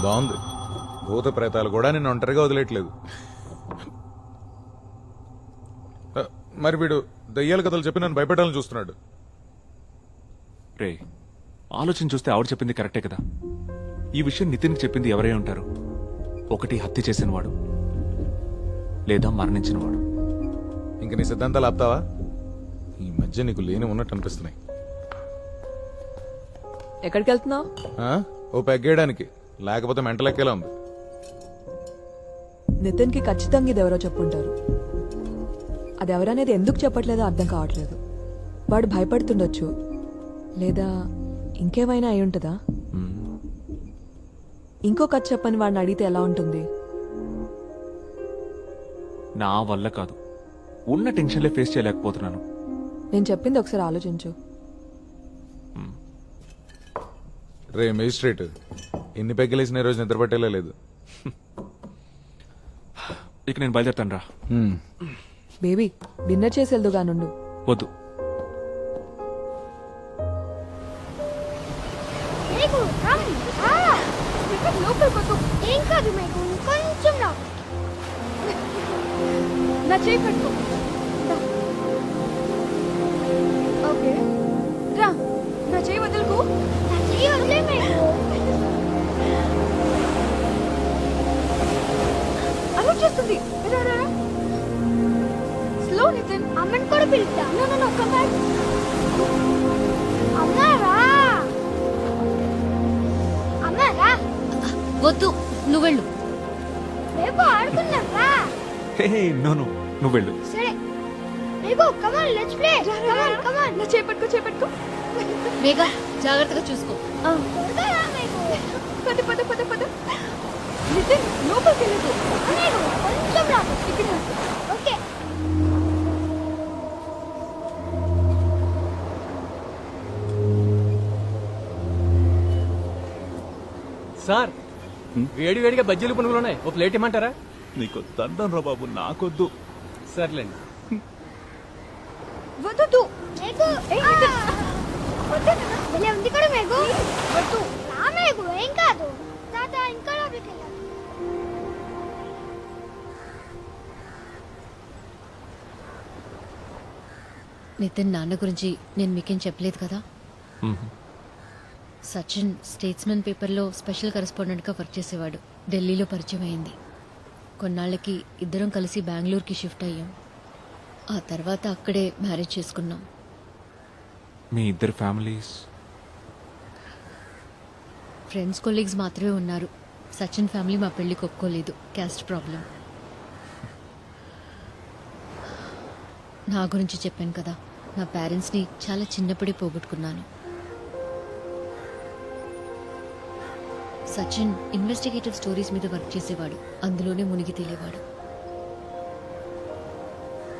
బాగుంది. భూత ప్రేతాలు కూడా నేను ఒంటరిగా వదిలేట్లేదు. మరి వీడు దయ్యాల కథలు చెప్పి నన్ను భయపెట్టాలని చూస్తున్నాడు. రే, ఆలోచన చూస్తే ఆవిడ చెప్పింది కరెక్టే కదా. ఈ విషయం నితిన్కి చెప్పింది ఎవరై ఉంటారు? ఒకటి హత్య చేసినవాడు, లేదా మరణించినవాడు. ఇంక నీ సిద్ధాంతాలు ఆపుతావా? ఈ మధ్య నీకు లేని ఉన్నట్టు అనిపిస్తున్నాయి. ఎక్కడికి వెళ్తున్నావు? ఓ పెగ్గేయడానికి, లేకపోతే మెంటలెక్కేలా ఉంది. నితిన్కి ఖచ్చితంగా ఇది ఎవరో చెప్పుంటారు. అది ఎవరనేది ఎందుకు చెప్పట్లేదో అర్థం కావట్లేదు. వాడు భయపడుతుండొచ్చు, లేదా ఇంకేమైనా అయి ఉంటుందా? ఇంకో కథ చెప్పని వాడిని అడిగితే ఎలా ఉంటుంది? నా వల్ల కాదు, ఉన్న టెన్షన్లే ఫేస్ చేయలేకపోతున్నాను. నేను చెప్పింది ఒకసారి ఆలోచించు. రే మేజిస్ట్రేట్, ఎన్ని పెగ్గలేసిన రోజు నిద్రపట్టేలా లేదు. ఇక నేను బయలుదేరుతాను రా. బేబీ, డిన్నర్ చేసి వెళ్దుగా నుండు. వద్దు. ఏం కాదు మీకు, కొంచెం నా చేయి పట్టుకో. ఓకే రా, నా చేయి వదులుకో. నా చేయి వదిలే మీకు. అలా చేస్తుంది. రా రా రా. స్లో నితిన్. అమ్మని కూడా పిలుస్తా. No no no, come back. అమ్మా రా. అమ్మా రా. వద్దు, నువ్వు వెళ్ళు. రేపు ఆడుకుందాం రా. హే నో నో, నువ్వు వెళ్ళు. సరే రేపు, come on let's play. Come on come on. నా చేపట్టుకో, చేపట్టుకో. మేఘా, జాగ్రత్తగా చూసుకో. త్వరగా రా మీకు. పద పద పద పద. నితిన్, లోపలికి వెళ్ళదు. నేను కొంచెం రా. ఇక్కడ ఓకే. సార్, వేడి వేడిగా బజ్జీలు పునుగులు ఉన్నాయి, ఓ ప్లేట్ ఇమ్మంటారా? నీకు దండం రా బాబు, నాకొద్దు. సర్లేండి. వద్దు. మేఘు, భలే ఉంది కూడా మేఘు. వద్దు రా మేఘు, ఏం కాదు. తాత ఇంకా లోపలికి వెళ్ళాలి. నితిన్ నాన్న గురించి నేను మీకేం చెప్పలేదు కదా. సచిన్ స్టేట్స్మెన్ పేపర్లో స్పెషల్ కరెస్పాండెంట్గా వర్క్ చేసేవాడు. ఢిల్లీలో పరిచయం అయింది. కొన్నాళ్ళకి ఇద్దరం కలిసి బెంగళూరుకి షిఫ్ట్ అయ్యాం. ఆ తర్వాత అక్కడే మ్యారేజ్ చేసుకున్నాం. మీ ఇద్దరు ఫ్యామిలీస్? ఫ్రెండ్స్ కొలీగ్స్ మాత్రమే ఉన్నారు. సచిన్ ఫ్యామిలీ మా పెళ్లికి ఒప్పుకోలేదు, క్యాస్ట్ ప్రాబ్లం. నా గురించి చెప్పాను కదా, నా పేరెంట్స్ని చాలా చిన్నప్పుడే పోగొట్టుకున్నాను. సచిన్ ఇన్వెస్టిగేటివ్ స్టోరీస్ మీద వర్క్ చేసేవాడు, అందులోనే మునిగి తేలేవాడు.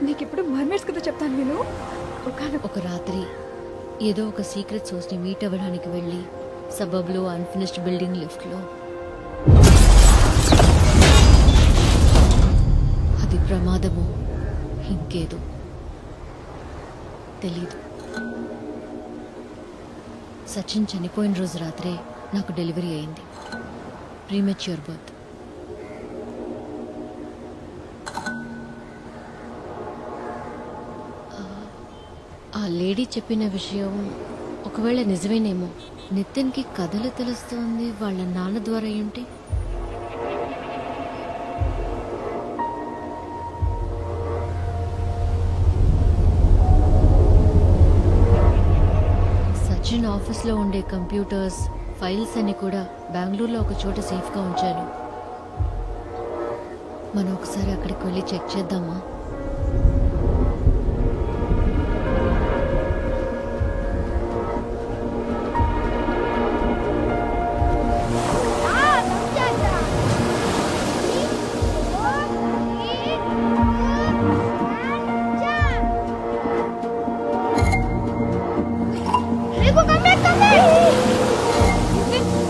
నీకిప్పుడు మర్మేడ్స్ కథ చెప్తాను నేను. ఒక రాత్రి ఏదో ఒక సీక్రెట్ సోర్స్ని మీట్ అవ్వడానికి వెళ్ళి సబబ్లో అన్ఫినిష్డ్ బిల్డింగ్ లిఫ్ట్లో అది ప్రమాదమో ఇంకేదో తెలీదు. సచిన్ చనిపోయిన రోజు రాత్రే నాకు డెలివరీ అయింది. Premature birth. ఆ లేడీ చెప్పిన విషయం ఒకవేళ నిజమేనేమో. నితిన్కి కథలు తెలుస్తోంది వాళ్ళ నాన్న ద్వారా ఏంటి? సచిన్ ఆఫీస్లో ఉండే కంప్యూటర్స్, ఫైల్స్ అన్ని కూడా బెంగళూరులో ఒక చోట సేఫ్గా ఉంచాను. మనం ఒకసారి అక్కడికి వెళ్ళి చెక్ చేద్దామా?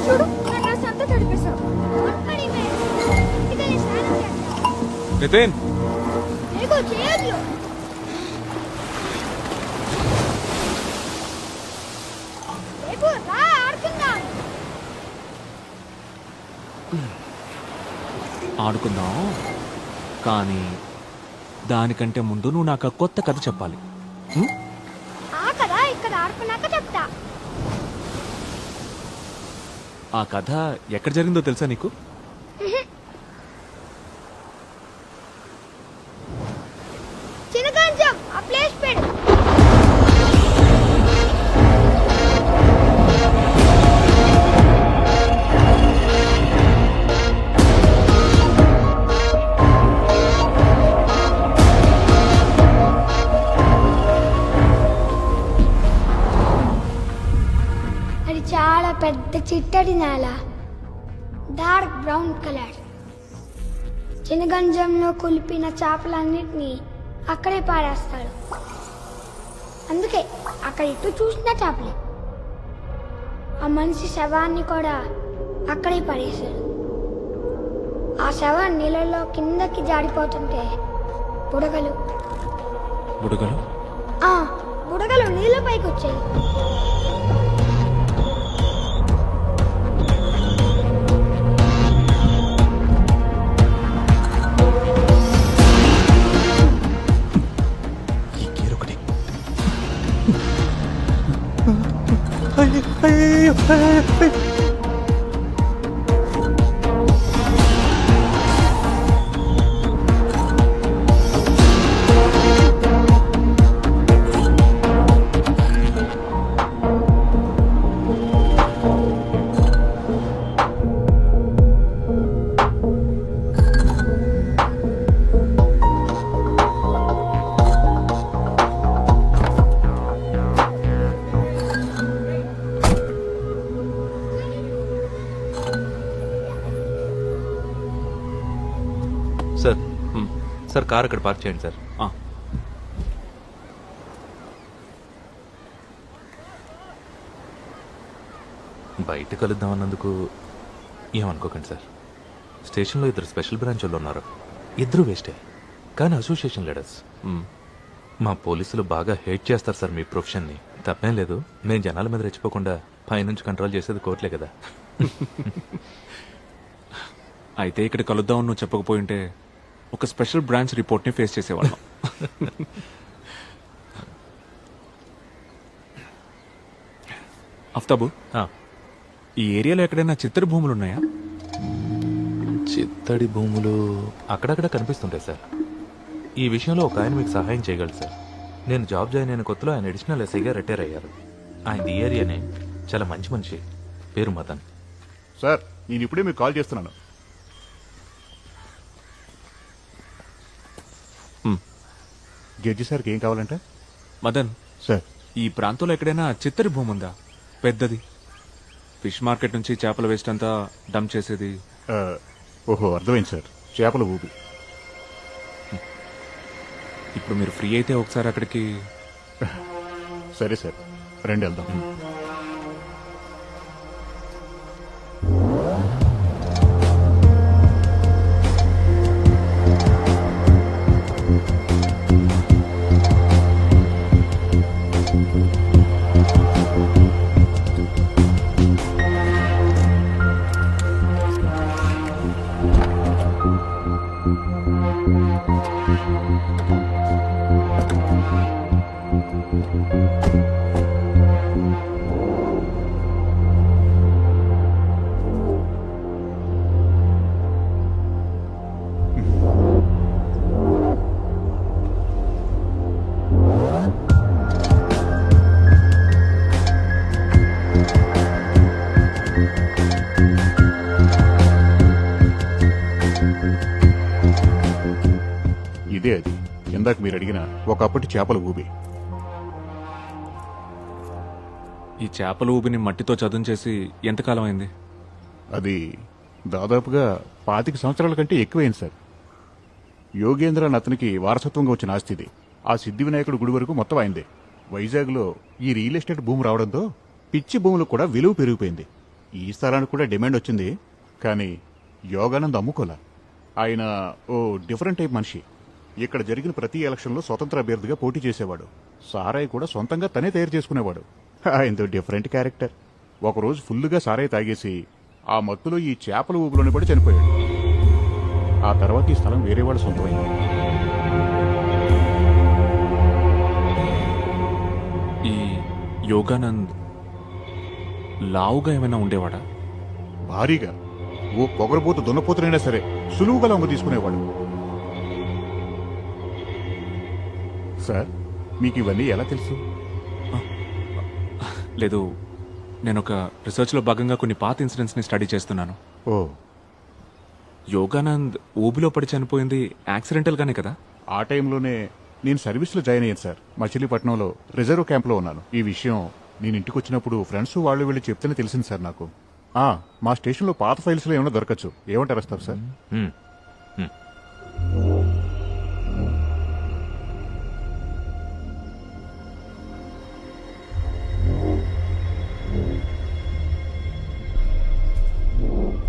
చూడు, నా డ్రెస్ అంతా తడిపేశావు. నితిన్, చేయొద్దు. రేపు రా ఆడుకుందాం. ఆడుకుందాం, కానీ దానికంటే ముందు నువ్వు నాకు ఆ కొత్త కథ చెప్పాలి. ఆ కదా ఇక్కడ ఆడుకున్నాక చెప్తా. ఆ కథ ఎక్కడ జరిగిందో తెలుసా నీకు? చిన్నగంజం ఆ ప్లేస్ పెడు. అది చాలా పెద్ద చిట్టడి నేల, డార్క్ బ్రౌన్ కలర్. చిన్నగంజంలో కులిపిన చేపలన్నిటినీ అక్కడే పారేస్తాడు. అందుకే అక్కడ ఇటు చూసిన చేపలే. ఆ మనిషి శవాన్ని కూడా అక్కడే పడేశాడు. ఆ శవం నీళ్ళలో కిందకి జారిపోతుంటే బుడగలు బుడగలు? ఆ బుడగలు నీళ్ళ పైకి వచ్చాయి. ఈ గేరొకటి. సార్ సార్ కార్ అక్కడ పార్క్ చేయండి సార్. ఆ, బయట కలుద్దాం అన్నందుకు ఏమనుకోకండి సార్. స్టేషన్లో ఇద్దరు స్పెషల్ బ్రాంచ్ వాళ్ళు ఉన్నారు. ఇద్దరు వేస్టే, కానీ అసోసియేషన్ లీడర్స్. మా పోలీసులు బాగా హేట్ చేస్తారు సార్ మీ ప్రొఫెషన్ని. తప్పేం లేదు, మేము జనాల మీద రెచ్చిపోకుండా పైనుంచి కంట్రోల్ చేసేది కోర్టులే కదా. అయితే ఇక్కడ కలుద్దామని నువ్వు చెప్పకపోయింటే ఒక స్పెషల్ బ్రాంచ్ రిపోర్ట్ని ఫేస్ చేసేవాళ్ళం. అఫ్తాబు, ఈ ఏరియాలో ఎక్కడైనా చిత్తడి భూములు ఉన్నాయా? చిత్తడి భూములు అక్కడక్కడ కనిపిస్తుంటాయి సార్. ఈ విషయంలో ఒక ఆయన మీకు సహాయం చేయగలరు సార్. నేను జాబ్ జాయిన్ అయిన కొత్తలో ఆయన అడిషనల్ ఎస్ఐగా రిటైర్ అయ్యారు. ఆయన ఈ ఏరియానే, చాలా మంచి మనిషి, పేరు మదన్. సార్ నేను ఇప్పుడే మీకు కాల్ చేస్తున్నాను. జడ్జి సార్కి ఏం కావాలంటే? మదన్, సార్ ఈ ప్రాంతంలో ఎక్కడైనా చిత్తడి భూమి ఉందా పెద్దది? ఫిష్ మార్కెట్ నుంచి చేపల వేస్ట్ అంతా డంప్ చేసేది. ఓహో అర్థమైంది సార్, చేపల ఊపి. ఇప్పుడు మీరు ఫ్రీ అయితే ఒకసారి అక్కడికి. సరే సార్, రండి వెళ్దాం. ఇదే అది ఇందాక మీరు అడిగిన ఒకప్పటి చేపల ఊబి. ఈ చేపల ఊబిని మట్టితో చదును చేసి ఎంతకాలం అయింది? అది దాదాపుగా 25 సంవత్సరాల కంటే ఎక్కువైంది సార్. యోగేంద్ర అని అతనికి వారసత్వంగా వచ్చిన ఆస్తి ఇది. ఆ సిద్ధి వినాయకుడు గుడి వరకు మొత్తం అయిందే. వైజాగ్లో ఈ రియల్ ఎస్టేట్ భూమి రావడంతో పిచ్చి భూములకు కూడా విలువ పెరిగిపోయింది. ఈ స్థలానికి కూడా డిమాండ్ వచ్చింది, కానీ యోగానంద్ అమ్ముకోలా. ఆయన ఓ డిఫరెంట్ టైప్ మనిషి. ఇక్కడ జరిగిన ప్రతి ఎలక్షన్లో స్వతంత్ర అభ్యర్థిగా పోటీ చేసేవాడు. సారాయి కూడా సొంతంగా తనే తయారు చేసుకునేవాడు. ఆయనతో డిఫరెంట్ క్యారెక్టర్. ఒకరోజు ఫుల్గా సారాయి తాగేసి ఆ మత్తులో ఈ చేపల ఊబులోని పడి చనిపోయాడు. ఆ తర్వాత ఈ స్థలం వేరే వాళ్ళ సొంతమైంది. ఈ యోగానంద్ లావుగా ఏమైనా ఉండేవాడా? భారీగా ఓ పొగరబోతు దున్నపోతునైనా సరే సులువుగా లొంగ తీసుకునేవాడు. సార్, మీకు ఇవన్నీ ఎలా తెలుసు? లేదు, నేను ఒక రీసెర్చ్లో భాగంగా కొన్ని పాత ఇన్సిడెంట్స్ని స్టడీ చేస్తున్నాను. ఓ, యోగానంద్ ఊబిలో పడి చనిపోయింది యాక్సిడెంటల్గానే కదా? ఆ టైంలోనే నేను సర్వీస్లో జాయిన్ అయ్యాను సార్. మచిలీపట్నంలో రిజర్వ్ క్యాంప్లో ఉన్నాను. ఈ విషయం నేను ఇంటికి వచ్చినప్పుడు ఫ్రెండ్స్ వాళ్ళు వీళ్ళు చెప్తేనే తెలిసింది సార్ నాకు. మా స్టేషన్లో పాత ఫైల్స్లో ఏమైనా దొరకచ్చు. ఏమంటారు సార్? హ్మ్.